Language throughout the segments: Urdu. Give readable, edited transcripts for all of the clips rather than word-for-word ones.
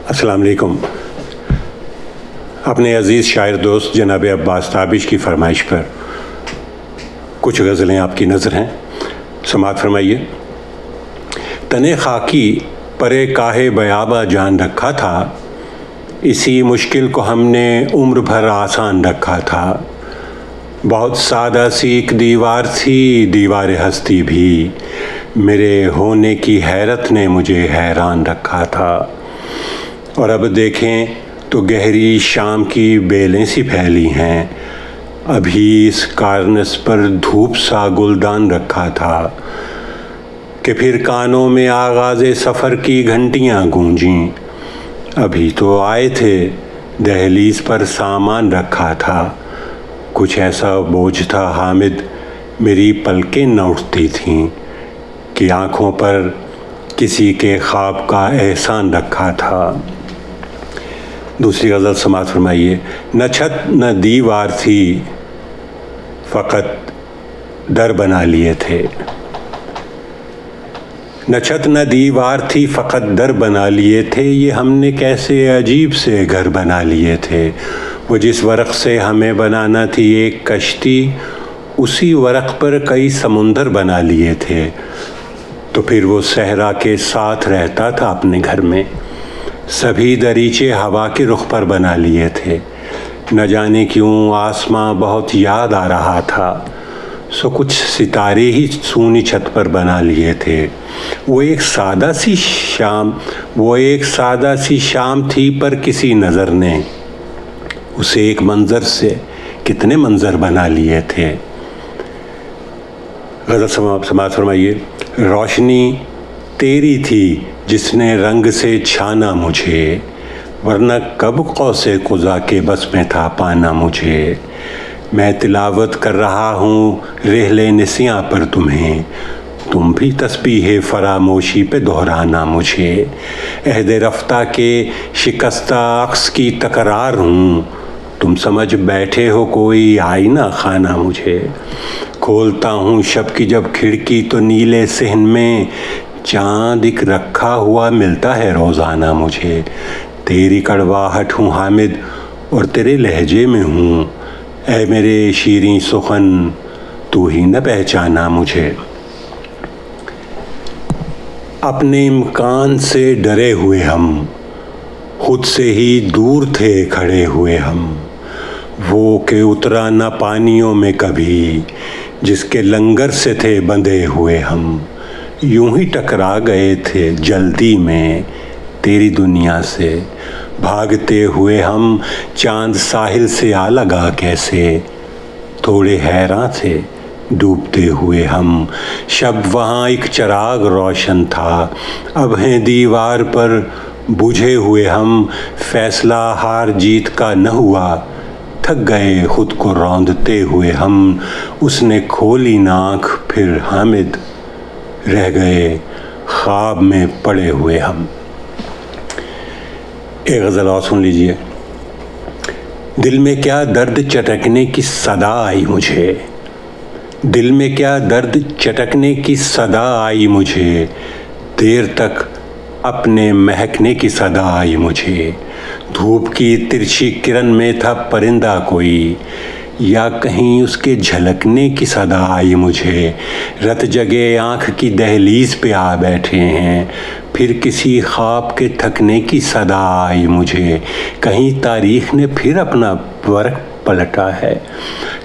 السلام علیکم۔ اپنے عزیز شاعر دوست جناب عباس تابش کی فرمائش پر کچھ غزلیں آپ کی نظر ہیں، سماعت فرمائیے۔ تنے خاکی پرے کاہے بیاباں جان رکھا تھا، اسی مشکل کو ہم نے عمر بھر آسان رکھا تھا۔ بہت سادہ سی ایک دیوار تھی، دیوار ہستی بھی، میرے ہونے کی حیرت نے مجھے حیران رکھا تھا۔ اور اب دیکھیں تو گہری شام کی بیلیں سی پھیلی ہیں، ابھی اس کارنس پر دھوپ سا گلدان رکھا تھا کہ پھر کانوں میں آغاز سفر کی گھنٹیاں گونجیں، ابھی تو آئے تھے دہلیز پر سامان رکھا تھا۔ کچھ ایسا بوجھ تھا حامد، میری پلکیں نہ اٹھتی تھیں کہ آنکھوں پر کسی کے خواب کا احسان رکھا تھا۔ دوسری غزل سماعت فرمائیے۔ نہ چھت نہ دیوار تھی، فقط در بنا لیے تھے۔ نہ چھت نہ دیوار تھی، فقط در بنا لیے تھے، یہ ہم نے کیسے عجیب سے گھر بنا لیے تھے۔ وہ جس ورق سے ہمیں بنانا تھی ایک کشتی، اسی ورق پر کئی سمندر بنا لیے تھے۔ تو پھر وہ صحرا کے ساتھ رہتا تھا اپنے گھر میں، سبھی دریچے ہوا کے رخ پر بنا لیے تھے۔ نہ جانے کیوں آسماں بہت یاد آ رہا تھا، سو کچھ ستارے ہی سونی چھت پر بنا لیے تھے۔ وہ ایک سادہ سی شام تھی، پر کسی نظر نے اسے ایک منظر سے کتنے منظر بنا لیے تھے۔ غزل سماعت فرمائیے۔ روشنی تیری تھی جس نے رنگ سے چھانا مجھے، ورنہ کب قوس قزح کے بس میں تھا پانا مجھے۔ میں تلاوت کر رہا ہوں رحلِ نسیاں پر تمہیں، تم بھی تسبیح فراموشی پہ دہرانا مجھے۔ عہد رفتہ کے شکستہ عکس کی تکرار ہوں، تم سمجھ بیٹھے ہو کوئی آئینہ خانہ مجھے۔ کھولتا ہوں شب کی جب کھڑکی تو نیلے صحن میں چاند ایک رکھا ہوا ملتا ہے روزانہ مجھے۔ تیری کڑواہٹ ہوں حامد اور تیرے لہجے میں ہوں، اے میرے شیریں سخن تو ہی نہ پہچانا مجھے۔ اپنے امکان سے ڈرے ہوئے ہم، خود سے ہی دور تھے کھڑے ہوئے ہم، وہ کہ اترا نہ پانیوں میں کبھی جس کے لنگر سے تھے بندھے ہوئے ہم۔ یوں ہی ٹکرا گئے تھے جلدی میں تیری دنیا سے، بھاگتے ہوئے ہم چاند ساحل سے آ لگا کیسے، تھوڑے حیراں تھے ڈوبتے ہوئے ہم۔ شب وہاں ایک چراغ روشن تھا، اب ہیں دیوار پر بجھے ہوئے ہم۔ فیصلہ ہار جیت کا نہ ہوا، تھک گئے خود کو روندتے ہوئے ہم۔ اس نے کھولی نہ آنکھ پھر حامد، رہ گئے خواب میں پڑے ہوئے ہم۔ ایک غزل اور سن لیجئے۔ دل میں کیا درد چٹکنے کی صدا آئی مجھے، دل میں کیا درد چٹکنے کی صدا آئی مجھے، دیر تک اپنے مہکنے کی صدا آئی مجھے۔ دھوپ کی ترچھی کرن میں تھا پرندہ کوئی، یا کہیں اس کے جھلکنے کی صدا آئی مجھے۔ رت جگے آنکھ کی دہلیز پہ آ بیٹھے ہیں، پھر کسی خواب کے تھکنے کی صدا آئی مجھے۔ کہیں تاریخ نے پھر اپنا ورق پلٹا ہے،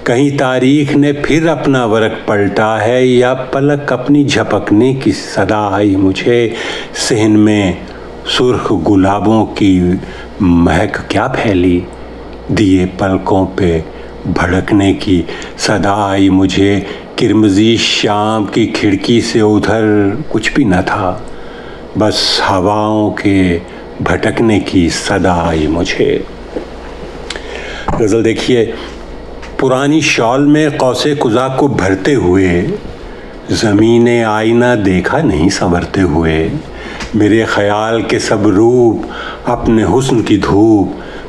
کہیں تاریخ نے پھر اپنا ورق پلٹا ہے، یا پلک اپنی جھپکنے کی صدا آئی مجھے۔ صحن میں سرخ گلابوں کی مہک کیا پھیلی، دیے پلکوں پہ بھڑکنے کی صدا آئی مجھے۔ کرمزی شام کی کھڑکی سے ادھر کچھ بھی نہ تھا، بس ہواؤں کے بھٹکنے کی صدا آئی مجھے۔ غزل دیکھیے۔ پرانی شال میں قوس قزح کو بھرتے ہوئے، زمین آئینہ دیکھا نہیں سنورتے ہوئے۔ میرے خیال کے سب روپ اپنے حسن کی دھوپ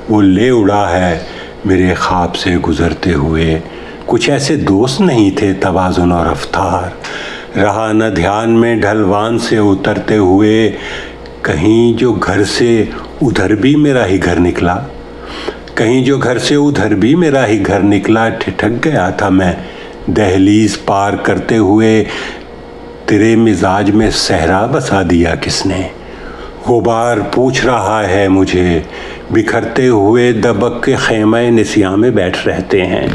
وہ لے اڑا ہے میرے خواب سے گزرتے ہوئے۔ کچھ ایسے دوست نہیں تھے توازن اور رفتار، رہا نہ دھیان میں ڈھلوان سے اترتے ہوئے، کہیں جو گھر سے ادھر بھی میرا ہی گھر نکلا، کہیں جو گھر سے ادھر بھی میرا ہی گھر نکلا، ٹھٹک گیا تھا میں دہلیز پار کرتے ہوئے، تیرے مزاج میں صحرا بسا دیا کس نے؟ غبار پوچھ رہا ہے مجھے، بکھرتے ہوئے دبک کے خیمہ نسیاں میں بیٹھ رہتے ہیں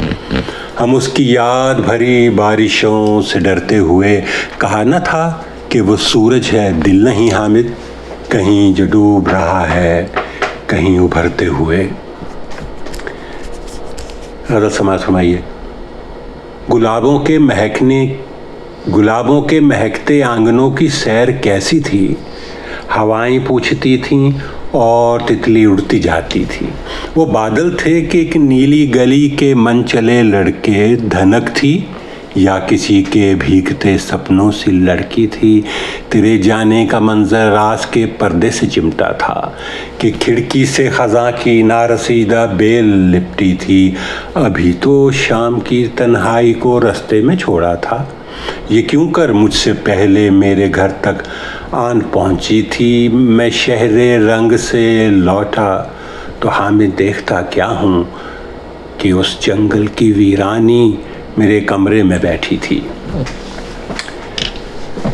ہم، اس کی یاد بھری بارشوں سے ڈرتے ہوئے۔ کہا نہ تھا کہ وہ سورج ہے دل نہیں حامد، کہیں جو ڈوب رہا ہے کہیں ابھرتے ہوئے۔ غزل سماعت فرمائیے۔ گلابوں کے مہکتے آنگنوں کی سیر کیسی تھی، ہوائیں پوچھتی تھیں اور تتلی اڑتی جاتی تھی۔ وہ بادل تھے کہ ایک نیلی گلی کے من چلے لڑکے دھنک تھی، یا کسی کے بھیگتے سپنوں سی لڑکی تھی؟ تیرے جانے کا منظر راز کے پردے سے چمٹا تھا کہ کھڑکی سے خزاں کی نارسیدہ بیل لپٹی تھی، ابھی تو شام کی تنہائی کو رستے میں چھوڑا تھا، یہ کیوں کر مجھ سے پہلے میرے گھر تک آن پہنچی تھی۔ میں شہر رنگ سے لوٹا تو حامد دیکھتا کیا ہوں کہ اس جنگل کی ویرانی میرے کمرے میں بیٹھی تھی۔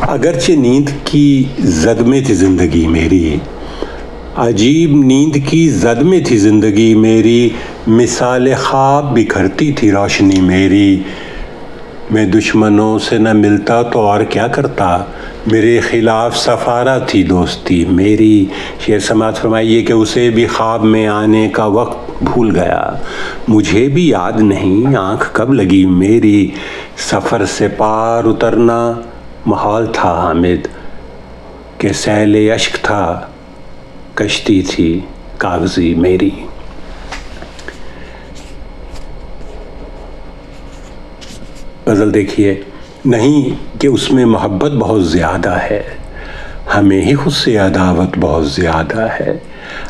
اگرچہ نیند کی زد میں تھی زندگی میری، عجیب نیند کی زد میں تھی زندگی میری، مثال خواب بکھرتی تھی روشنی میری۔ میں دشمنوں سے نہ ملتا تو اور کیا کرتا، میرے خلاف سفارہ تھی دوستی میری۔ شعر سماعت فرمائیے کہ اسے بھی خواب میں آنے کا وقت بھول گیا، مجھے بھی یاد نہیں آنکھ کب لگی میری۔ سفر سے پار اترنا محال تھا حامد، کہ سیل اشک تھا کشتی تھی کاغذی میری۔ غزل دیکھیے۔ نہیں کہ اس میں محبت بہت زیادہ ہے، ہمیں ہی خود سے عداوت بہت زیادہ ہے۔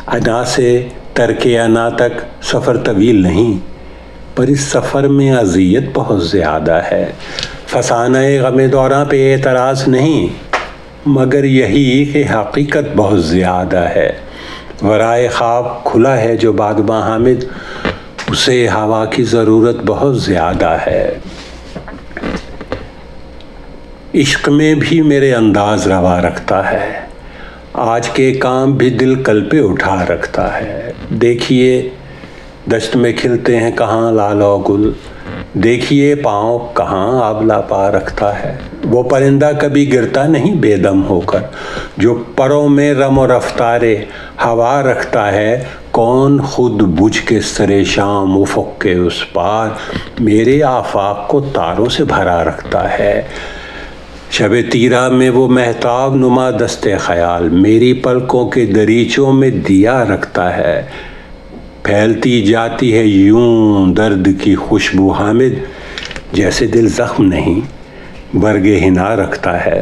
انا سے ترک انا تک سفر طویل نہیں، پر اس سفر میں اذیت بہت زیادہ ہے۔ فسانہ غم دوراں پہ اعتراض نہیں، مگر یہی کہ حقیقت بہت زیادہ ہے۔ ورائے خواب کھلا ہے جو بادباں حامد، اسے ہوا کی ضرورت بہت زیادہ ہے۔ عشق میں بھی میرے انداز روا رکھتا ہے، آج کے کام بھی دل کل پہ اٹھا رکھتا ہے۔ دیکھیے دشت میں کھلتے ہیں کہاں لال و گل، دیکھیے پاؤں کہاں آبلا پا رکھتا ہے۔ وہ پرندہ کبھی گرتا نہیں بے دم ہو کر، جو پروں میں رم و رفتار ہوا رکھتا ہے۔ کون خود بجھ کے سرے شام افق کے اس پار، میرے آفاق کو تاروں سے بھرا رکھتا ہے۔ شب تیرا میں وہ مہتاب نما دست خیال، میری پلکوں کے دریچوں میں دیا رکھتا ہے۔ پھیلتی جاتی ہے یوں درد کی خوشبو حامد، جیسے دل زخم نہیں برگ حنا رکھتا ہے۔